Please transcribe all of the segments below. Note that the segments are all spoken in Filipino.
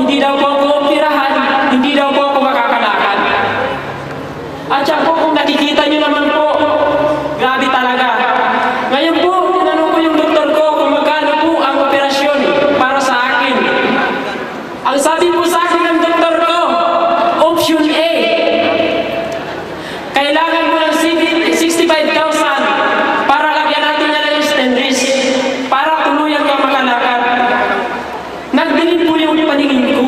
hindi daw po ako operahan, hindi daw po ako makakalakad. At siya po, kung nakikita nyo naman po, grabe talaga. Ngayon po, tinanong ko yung doktor ko kung magkano po ang operasyon para sa akin. Ang sabi po sa akin ng doktor ko, option A, kailangan mo ng 65,000 para lagyan natin na yung stent para tuluyan ka makalakad. Nagdilim po yung paningin ko.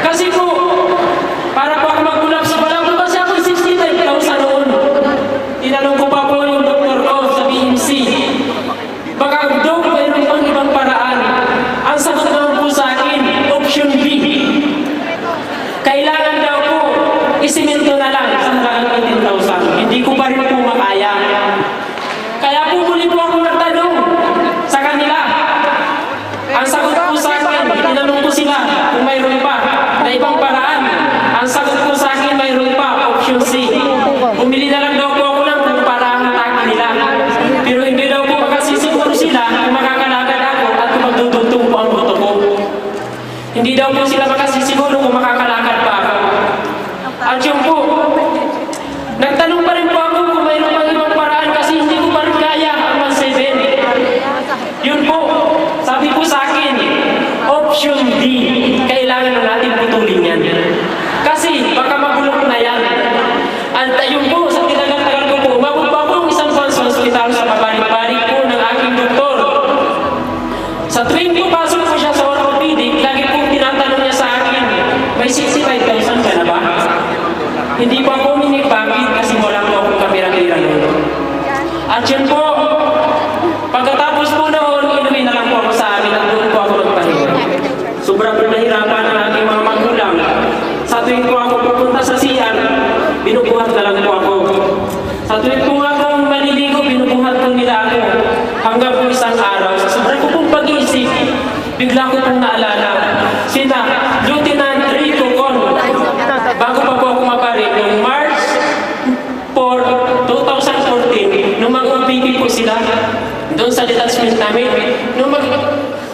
Kasi po, para po ako mag-collapse, wala po kasi ako 65,000 noon. Tinanong ko pa po yung doktor ko sa BMC. Baka daw mayroon pang ibang paraan. Ang sagot naman po sa akin, option B. Kailangan daw po, isiminto na lang sa halagang 18,000. Hindi ko pa rin po makaya. Kaya po muli po ako nagtanong sa kanila. Ang sagot po sa akin, tinanong ko sila kung mayroon pa na ibang paraan. Ang sagot po sa akin, mayroon pa, option C. Bumili na lang daw po ako ng kung para ang atake nila. Pero hindi daw po makasisiguro sila kung makakalakad ako at kung magdudugtong po ang buto ko. Hindi daw po sila makasisiguro kung makakalakad pa ako. At yun po, nagtanong pa rin po ako kung mayroon pang ibang paraan kasi hindi ko pa rin kaya ang 1.7. Yun po, sabi po sa akin, option D, kailangan na natin putulin yan. Kasi baka magulong na yan. At yun po, sa tinagal-tagal ko po, umabot pa po isang buwan sa ospital sa pabalik-balik po ng aking doktor. Sa tuwing pupasok po siya sa orthopedic, lagi po tinatanong niya sa akin, may 65,000 ka na ba? Hindi pa po minipakit kasi wala po akong kapira-pira noon. At yun po, pagkatapos po noon, inuwi na lang po ako sa amin at doon po ako nagpahinga. Sobrang nahirapan ang aking mga magulang. Sa tuwing po ako pupunta sa CR, binubuhat na lang po ako. Sa tuwing po ako maliligo, binubuhat po nila ako. Hanggang po isang araw, sa sobrang ko pong pag-iisip, bigla ko pong naalala, sina Lieutenant Rico Con, bago pa po ako maparin, noong March 4, 2014, nung mag-upigil po sila doon sa detachment namin, nung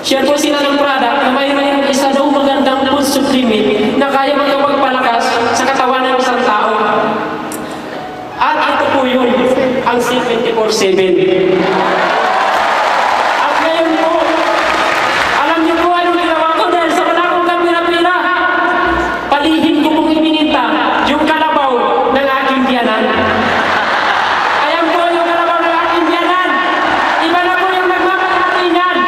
share po sila ng product na mayroon isa daw magandang food supplement na kaya magpagpalakas sa katawan ng isang tao. At ito po yun, ang C24/7. At ngayon po, alam niyo po anong ginawa ko dahil sa wala akong kapira-pira. Palihim ko pong ibininta yung kalabaw ng aking biyanan. Ayan po yung kalabaw ng aking biyanan. Iba na po yung nagmamalaki niyan.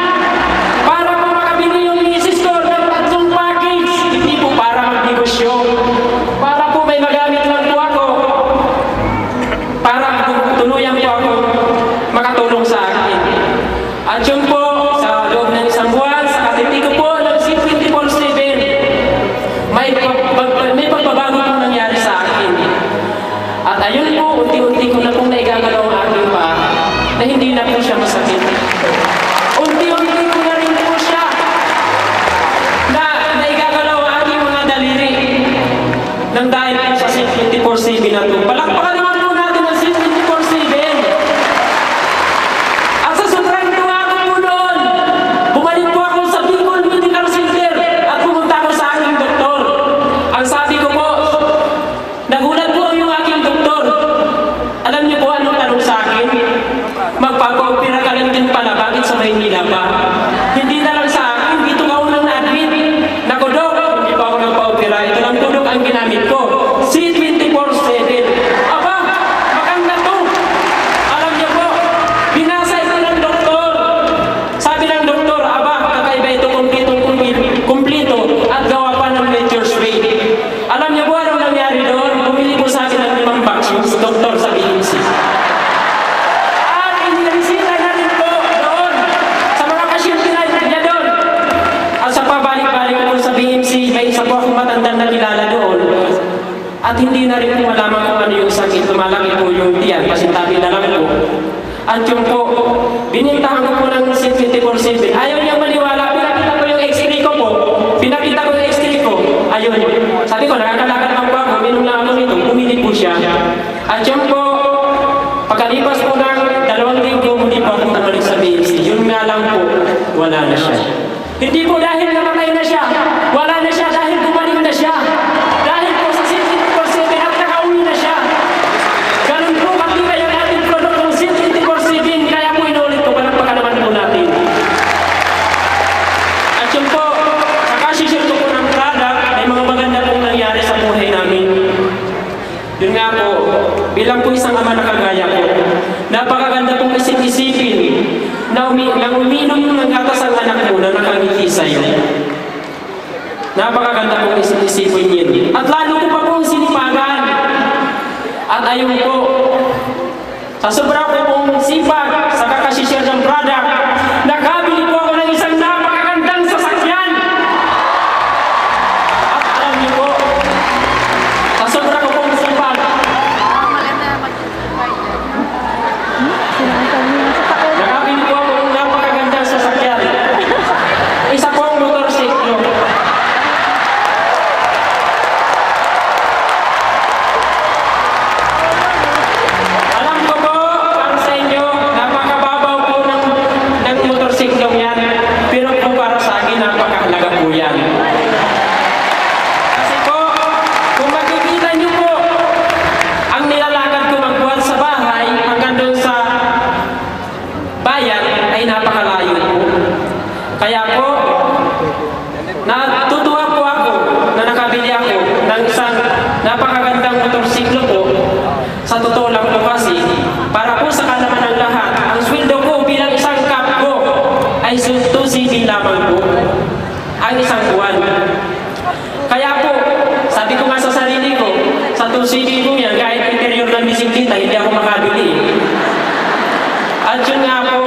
Para po makabili yung misis ko ng 3 package. Hindi po para magnegosyo. Para po may magamit lang po ako. Para tuluyan po ako makatulong sa akin. At yun po, sa loob ng isang buwan, sa katiti ko po ng C24/7, may pagbabago pong nangyari sa akin. At ayun po, unti-unti ko na pong naigagalaw ang aking paa na hindi na po siya masakit. Unti-unti ko na rin po siya na naigagalaw ang aking mga daliri nang dahil po sa C24/7 na ito. Palakpakan naman po natin ang C24/7. At sa sobrang tuwa ko po noon, bumalik po ako sa Bicol Medical Center at pumunta ako sa aking doktor. Ang sabi ko po, nagulat po yung aking doktor. Alam niyo po anong tanong sa akin? Magpapa-opera ka lang din pala, bakit sa Maynila pa? Hindi na lang sa akin, dito ka unang na-admit. Naku dok, hindi pa ako nagpa-opera. Ito lang tulog ang ginamit ko. C24/7. Aba, maganda to. Alam niyo po, binasa ito ng doktor. Sabi ng doktor, aba, kakaiba ito kumplito at gawa pa ng Nature's Way. Alam niyo po anong nangyari doon? Bumili po sa akin ng 5 vaccines, doktor sa BMC. At iniresita na rin po doon sa mga pasyente niya doon. At sa pabalik-balik ko sa BMC, may isa po akong matandang nakilala doon. At hindi na rin po malaman kung ano yung sakit. Lumalaki po yung tiyan, pasintabi na lang po. At yung po, binintahan ko po ng C24/7. Ayaw niyang maniwala. Pinakita ko yung x-ray ko po. Pinakita ko yung x-ray ko. Ayun. Sabi ko, nakakalakad naman po ako. Minum lang ako nito. Bumili po siya. At yung po, pagkalipas po ng 2 linggo, hindi po ako nabalik sa BMC. Yun nga lang po, wala na siya. Hindi po dahil namatay na siya. Wala bilang po isang ama na kagaya ko. Napakaganda pong isip-isipin na uminom ng gatas ang anak mo na nakangiti sa'yo. Napakaganda pong isip-isipin yun. At lalo ko pa pong sinipagan. At ayun po, sa sobra ko pong sipag sa kakasishare ng product, nakabili po ako ng isang napakagandang sasakyan. At alam niyo po, sa sobra ko pong sipag, nakabili po ako ng napakagandang sasakyan. Isa po ang motorsiklo. Alam ko po, para sa inyo, napakababaw po ng motorsiklong yan. Pero po para sa akin, napakahalaga po yan. Kasi po, kung makikita niyo po, ang nilalakad ko magbuhat sa bahay hanggang doon sa bayan ay napakalayo po. Kaya po, natutuwa po ako na nakabili ako ng isang napakagandang motorsiklo po. Sa totoo lang po kasi, para po sa kalaman ng lahat, ang sweldo ko bilang isang kapko ay 2 CD lamang po ang isang buwan. Kaya po, sabi ko nga sa sarili ko, sa 2 CD ko yan, kahit interior ng bisikleta, hindi ako makabili. At yun nga po,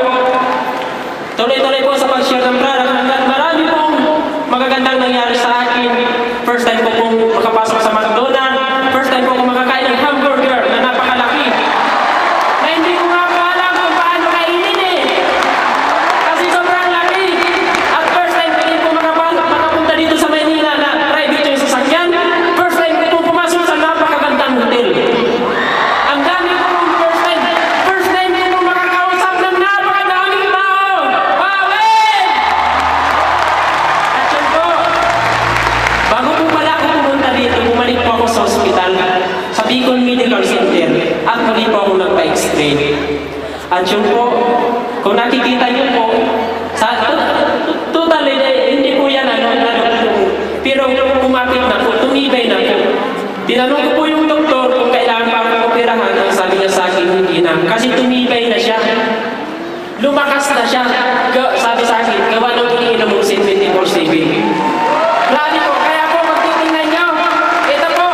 tuloy-tuloy po sa pag-share ng product, hanggang marami pong magagandang nangyari sa akin. First time ko pong makapasok sa McDonald's, first time po akong makakain ng hamburger na napakalaki. Na hindi ko nga po alam kung paano kainin eh. Kasi sobrang laki. At first time ko din po makapunta dito sa Maynila na private yung sasakyan. First time ko po pumasok sa napakagandang hotel. Ang dami ko pong first time. First time ko po makakausap ng napakadaming tao. Wow! At yun po, bago po pala ako pumunta dito, bumalik po ako sa ospital, sa Bicol Medical Center, at muli po ako nagpa-explain. At yun po, kung nakikita niyo po, sa totally, hindi po yan pero kumapit na po, tumibay na po. Tinanong ko po yung doktor kung kailangan pa akong operahan, ang sabi niya sa akin, hindi na. Kasi tumibay na siya. Lumakas na siya. Sabi sa akin, gawa ng iniinom mo 24/7. Grabe po, kaya po magtitingnan nyo. Ito po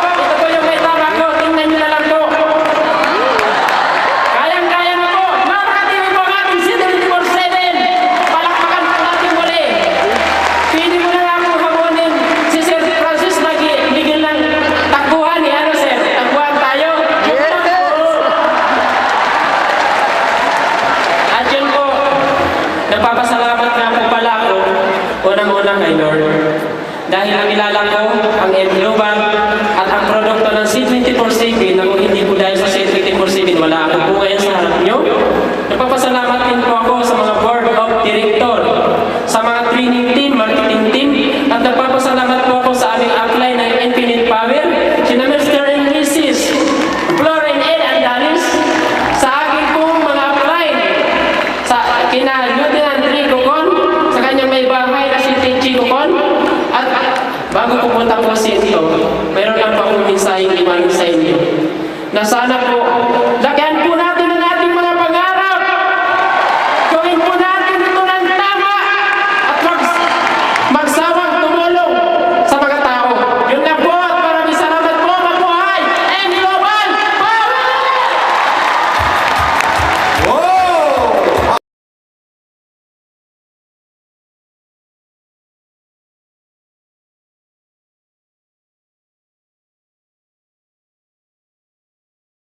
yung may tama ko. Tingnan nyo na lang po. Kayang-kaya na po. Napakatibay po ang ating 24/7. Palakpakan po natin muli. Pili mo na lang po hamunin si Sir Francis na bigyan lang takbuhan ni ano sir. Takbuhan tayo. At yun po, nagpapasalamat nga po pala ako unang-unang kay Lord. Dahil nakilala ko ang Global at ang produkto ng C24/7 na kung hindi po dahil sa C24/7 wala ako po ngayon sa harap nyo. Nagpapasalamat din po ako sa mga board of director, sa mga training team, marketing team, at nagpapasalamat po ako sa aming upline ng Infinite Power, sina Mr. and Mrs. Florin Ed and Danis, sa aking pong mga upline, sa kina Lieutenant Rico Con, sa kanyang may bahay na si Chico Con, at bago pumunta po sa ito, mayroon lang po akong mensaheng iwanan sa inyo, na sana po